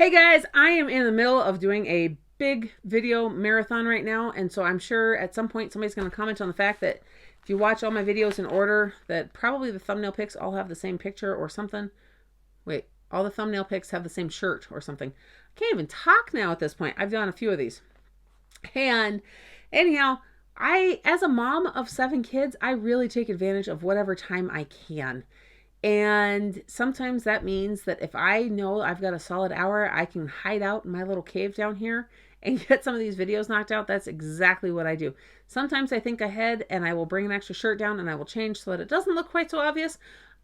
Hey guys, I am in the middle of doing a big video marathon right now, and so I'm sure at some point somebody's going to comment on the fact that if you watch all my videos in order, that probably the thumbnail pics all have the same picture or something. Wait, all the thumbnail pics have the same shirt or something. I can't even talk now at this point. I've done a few of these. And anyhow, as a mom of 7 kids, I really take advantage of whatever time I can. And sometimes that means that if I know I've got a solid hour, I can hide out in my little cave down here and get some of these videos knocked out. That's exactly what I do. Sometimes I think ahead and I will bring an extra shirt down and I will change so that it doesn't look quite so obvious.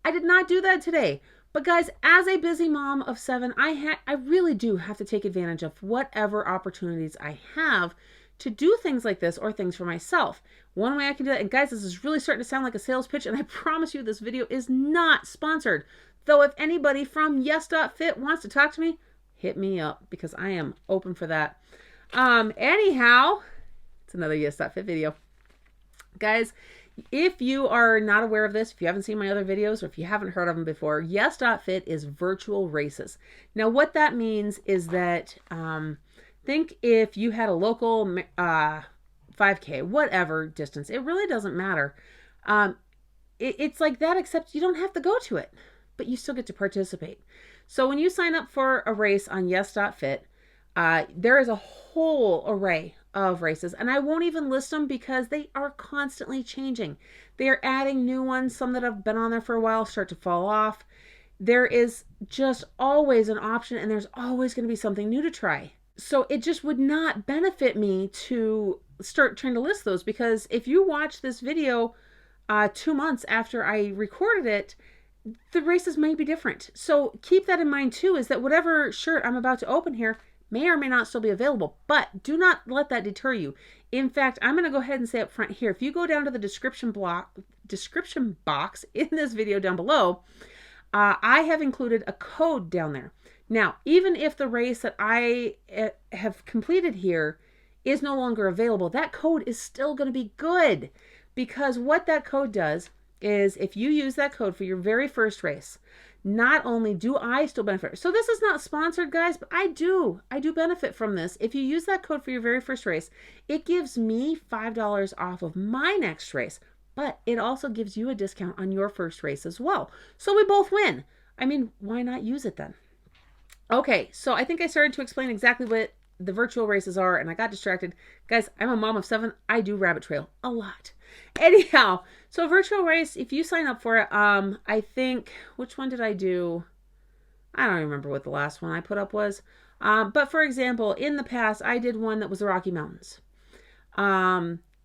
I did not do that today. But guys, as a busy mom of 7, I really do have to take advantage of whatever opportunities I have to do things like this or things for myself. One way I can do that, and guys, this is really starting to sound like a sales pitch, and I promise you this video is not sponsored. Though if anybody from Yes.fit wants to talk to me, hit me up because I am open for that. Anyhow, it's another Yes.fit video. Guys, if you are not aware of this, if you haven't seen my other videos, or if you haven't heard of them before, Yes.fit is virtual races. Now, what that means is that think if you had a local 5K, whatever distance, it really doesn't matter. It's like that, except you don't have to go to it, but you still get to participate. So when you sign up for a race on Yes.fit, there is a whole array of races, and I won't even list them because they are constantly changing. They are adding new ones. Some that have been on there for a while start to fall off. There is just always an option, and there's always going to be something new to try. So it just would not benefit me to start trying to list those, because if you watch this video 2 months after I recorded it, the races may be different. So keep that in mind too, is that whatever shirt I'm about to open here may or may not still be available, but do not let that deter you. In fact, I'm going to go ahead and say up front here, if you go down to the description box in this video down below, I have included a code down there. Now, even if the race that I have completed here is no longer available, that code is still going to be good, because what that code does is if you use that code for your very first race, not only do I still benefit. So this is not sponsored, guys, but I do benefit from this. If you use that code for your very first race, it gives me $5 off of my next race, but it also gives you a discount on your first race as well. So we both win. I mean, why not use it then? Okay, so I think I started to explain exactly what the virtual races are, and I got distracted. Guys, I'm a mom of 7. I do rabbit trail a lot. Anyhow, so virtual race, if you sign up for it, I think, which one did I do? I don't remember what the last one I put up was. But for example, in the past, I did one that was the Rocky Mountains.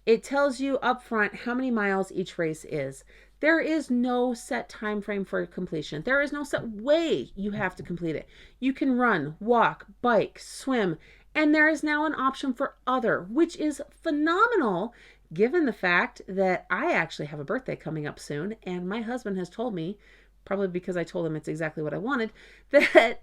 It tells you up front how many miles each race is. There is no set time frame for completion. There is no set way you have to complete it. You can run, walk, bike, swim, and there is now an option for other, which is phenomenal given the fact that I actually have a birthday coming up soon, and my husband has told me, probably because I told him it's exactly what I wanted, that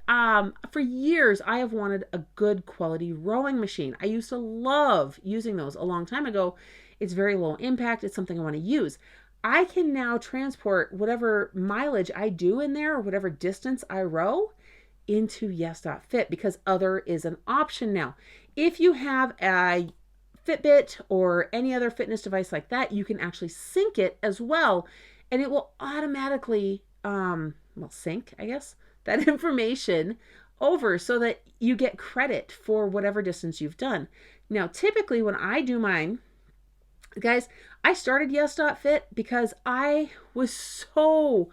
for years I have wanted a good quality rowing machine. I used to love using those a long time ago. It's very low impact. It's something I want to use. I can now transport whatever mileage I do in there or whatever distance I row into Yes.fit, because other is an option now. If you have a Fitbit or any other fitness device like that, you can actually sync it as well, and it will automatically sync, I guess, that information over so that you get credit for whatever distance you've done. Now, typically when I do mine, guys, I started Yes.fit because I was so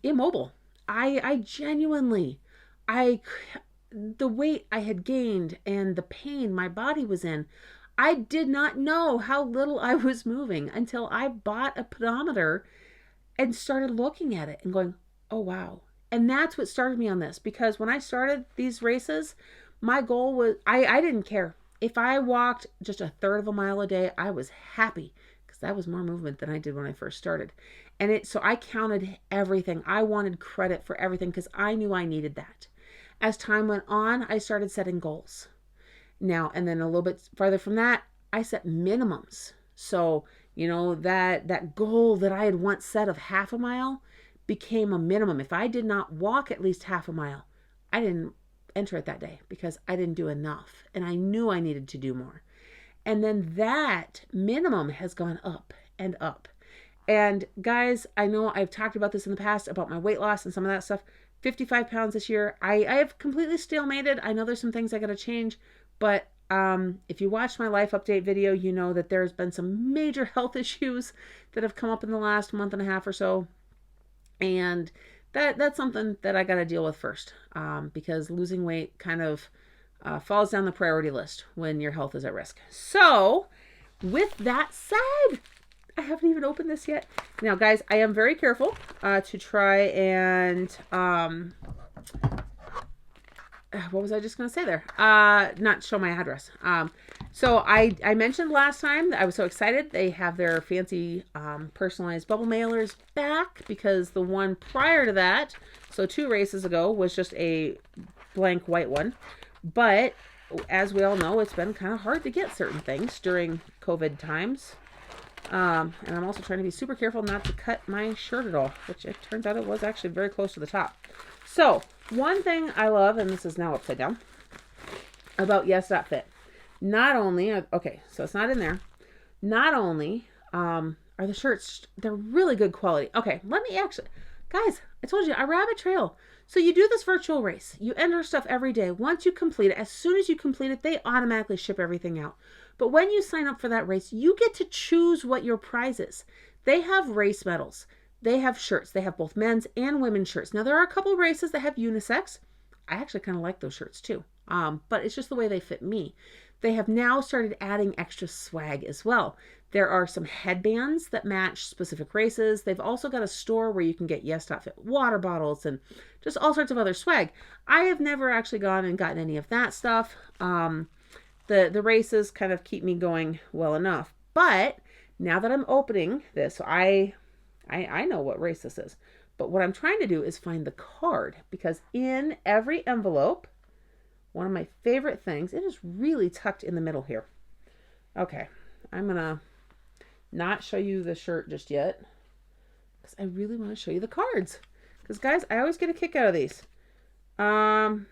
immobile. I genuinely, the weight I had gained and the pain my body was in, I did not know how little I was moving until I bought a pedometer and started looking at it and going, oh, wow. And that's what started me on this, because when I started these races, my goal was, I didn't care. If I walked just a third of a mile a day, I was happy, because that was more movement than I did when I first started. And so I counted everything. I wanted credit for everything because I knew I needed that. As time went on, I started setting goals. Now, and then a little bit farther from that, I set minimums. So, that goal that I had once set of half a mile became a minimum. If I did not walk at least half a mile, I didn't enter it that day because I didn't do enough and I knew I needed to do more. And then that minimum has gone up and up. And guys, I know I've talked about this in the past about my weight loss and some of that stuff. 55 pounds this year. I have completely stalemated. I know there's some things I got to change, but if you watched my life update video, you know that there's been some major health issues that have come up in the last month and a half or so. And that's something that I got to deal with first, because losing weight kind of falls down the priority list when your health is at risk. So with that said, I haven't even opened this yet. Now, guys, I am very careful to try and what was I just going to say there? Not show my address. So I mentioned last time that I was so excited. They have their fancy personalized bubble mailers back, because the one prior to that, so 2 races ago, was just a blank white one. But as we all know, it's been kind of hard to get certain things during COVID times. And I'm also trying to be super careful not to cut my shirt at all, which it turns out it was actually very close to the top. So one thing I love, and this is now upside down, about Yes.fit, not only, okay, so it's not in there. Not only are the shirts, they're really good quality. Okay, let me actually, guys, I told you, I rabbit trail. So you do this virtual race. You enter stuff every day. Once you complete it, as soon as you complete it, they automatically ship everything out. But when you sign up for that race, you get to choose what your prize is. They have race medals. They have shirts. They have both men's and women's shirts. Now, there are a couple of races that have unisex. I actually kind of like those shirts too. But it's just the way they fit me. They have now started adding extra swag as well. There are some headbands that match specific races. They've also got a store where you can get Yes.fit water bottles and just all sorts of other swag. I have never actually gone and gotten any of that stuff. The races kind of keep me going well enough. But now that I'm opening this, so I know what race this is. But what I'm trying to do is find the card, because in every envelope, one of my favorite things, it is really tucked in the middle here. Okay, I'm going to not show you the shirt just yet, because I really want to show you the cards. Because, guys, I always get a kick out of these. Well,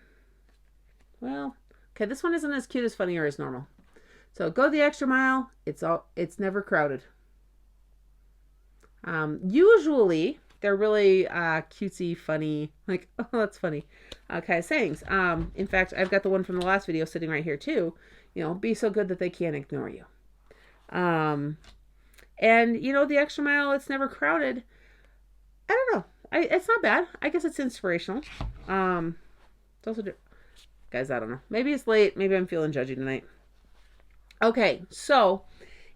okay, this one isn't as cute as funny or as normal. So go the extra mile. It's never crowded. Usually they're really cutesy, funny, like, oh, that's funny, kind of sayings. In fact, I've got the one from the last video sitting right here too. You know, be so good that they can't ignore you. And you know, the extra mile, it's never crowded. I don't know. It's not bad. I guess it's inspirational. It's also, guys, I don't know. Maybe it's late. Maybe I'm feeling judgy tonight. Okay, so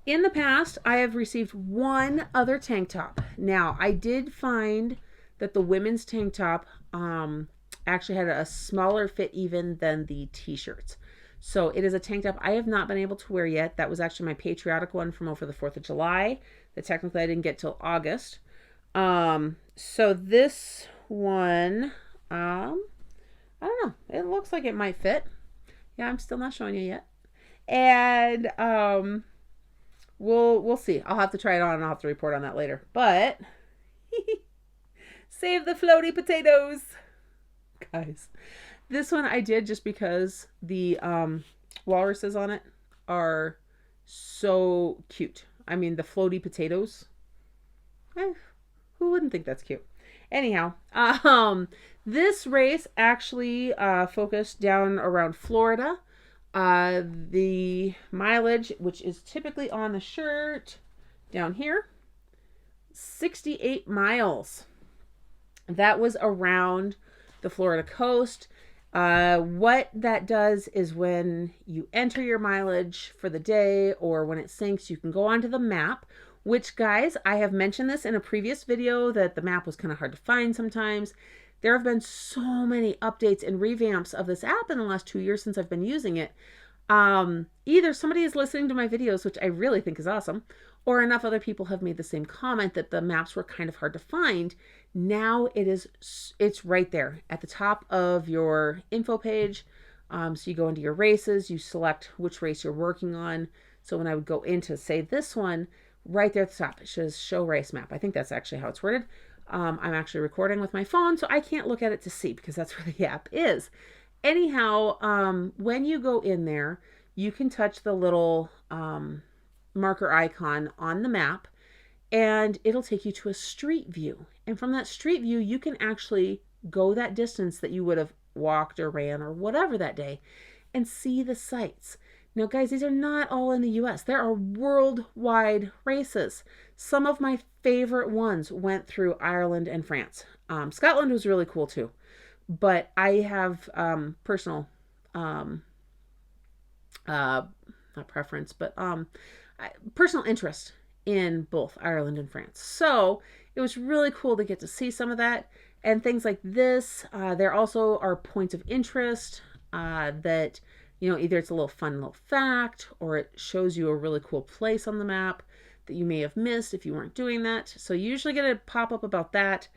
in the past, I have received one other tank top. Now, I did find that the women's tank top actually had a smaller fit even than the t-shirts. So it is a tank top I have not been able to wear yet. That was actually my patriotic one from over the 4th of July that technically I didn't get till August. So this one, I don't know. It looks like it might fit. Yeah, I'm still not showing you yet. And we'll see. I'll have to try it on and I'll have to report on that later. But save the floaty potatoes. Guys, this one I did just because the walruses on it are so cute. I mean, the floaty potatoes. Who wouldn't think that's cute? Anyhow, this race actually focused down around Florida. The mileage, which is typically on the shirt down here, 68 miles. That was around the Florida coast. What that does is when you enter your mileage for the day or when it sinks, you can go onto the map, which, guys, I have mentioned this in a previous video that the map was kind of hard to find sometimes. There have been so many updates and revamps of this app in the last 2 years since I've been using it. Either somebody is listening to my videos, which I really think is awesome, or enough other people have made the same comment that the maps were kind of hard to find. Now it's right there at the top of your info page. So you go into your races, you select which race you're working on. So when I would go into, say, this one, right there at the top, it says show race map. I think that's actually how it's worded. I'm actually recording with my phone, so I can't look at it to see because that's where the app is. Anyhow, when you go in there, you can touch the little marker icon on the map, and it'll take you to a street view. And from that street view, you can actually go that distance that you would have walked or ran or whatever that day and see the sights. Now, guys, these are not all in the US. There are worldwide races. Some of my favorite ones went through Ireland and France. Scotland was really cool too. But I have personal, not preference, but personal interest in both Ireland and France. So it was really cool to get to see some of that and things like this. There also are points of interest that, either it's a little fun little fact or it shows you a really cool place on the map that you may have missed if you weren't doing that. So you usually get a pop-up about that.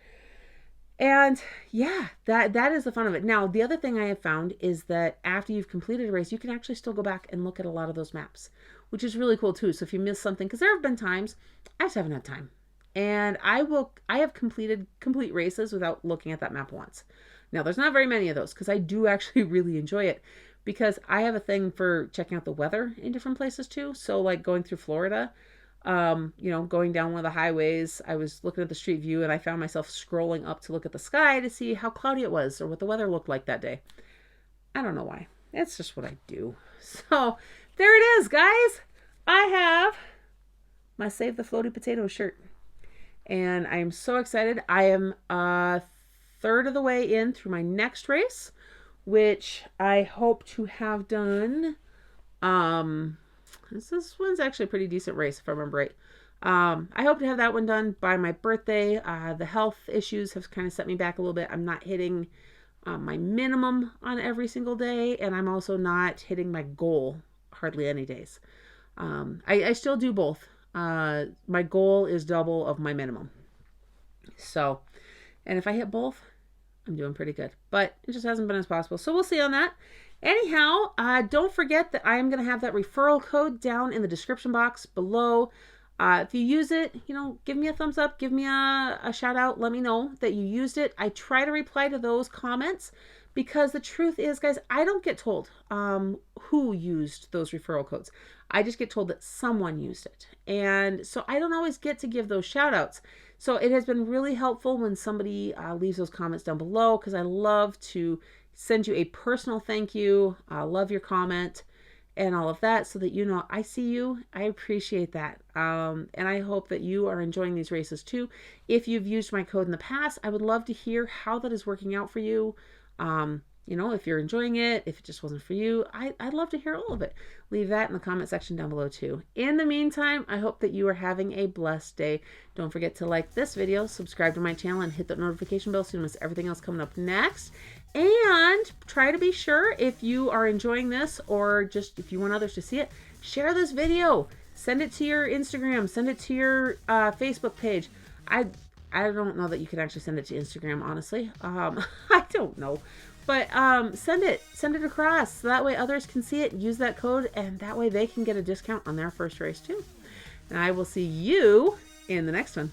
And yeah, that is the fun of it. Now, the other thing I have found is that after you've completed a race, you can actually still go back and look at a lot of those maps, which is really cool too. So if you miss something, because there have been times I just haven't had time, and I have completed complete races without looking at that map once. Now, there's not very many of those because I do actually really enjoy it, because I have a thing for checking out the weather in different places too. So like going through Florida, going down one of the highways, I was looking at the street view and I found myself scrolling up to look at the sky to see how cloudy it was or what the weather looked like that day. I don't know why. It's just what I do. So there it is, guys. I have my Save the Floaty Potato shirt. And I'm so excited. I am a third of the way in through my next race, which I hope to have done. This one's actually a pretty decent race, if I remember right. I hope to have that one done by my birthday. The health issues have kind of set me back a little bit. I'm not hitting my minimum on every single day, and I'm also not hitting my goal hardly any days. I still do both. My goal is double of my minimum. So, and if I hit both, I'm doing pretty good. But it just hasn't been as possible. So we'll see on that. Anyhow, don't forget that I am going to have that referral code down in the description box below. If you use it, give me a thumbs up, give me a shout out, let me know that you used it. I try to reply to those comments because the truth is, guys, I don't get told who used those referral codes. I just get told that someone used it. And so I don't always get to give those shout outs. So it has been really helpful when somebody leaves those comments down below, because I love to send you a personal thank you. I love your comment and all of that, so that I see you. I appreciate that. And I hope that you are enjoying these races too. If you've used my code in the past, I would love to hear how that is working out for you. If you're enjoying it, if it just wasn't for you, I'd love to hear all of it. Leave that in the comment section down below too. In the meantime, I hope that you are having a blessed day. Don't forget to like this video, subscribe to my channel, and hit that notification bell so you don't miss everything else coming up next. And try to be sure, if you are enjoying this, or just if you want others to see it, share this video. Send it to your Instagram. Send it to your Facebook page. I don't know that you can actually send it to Instagram, honestly. I don't know. But send it across, so that way others can see it, use that code, and that way they can get a discount on their first race too. And I will see you in the next one.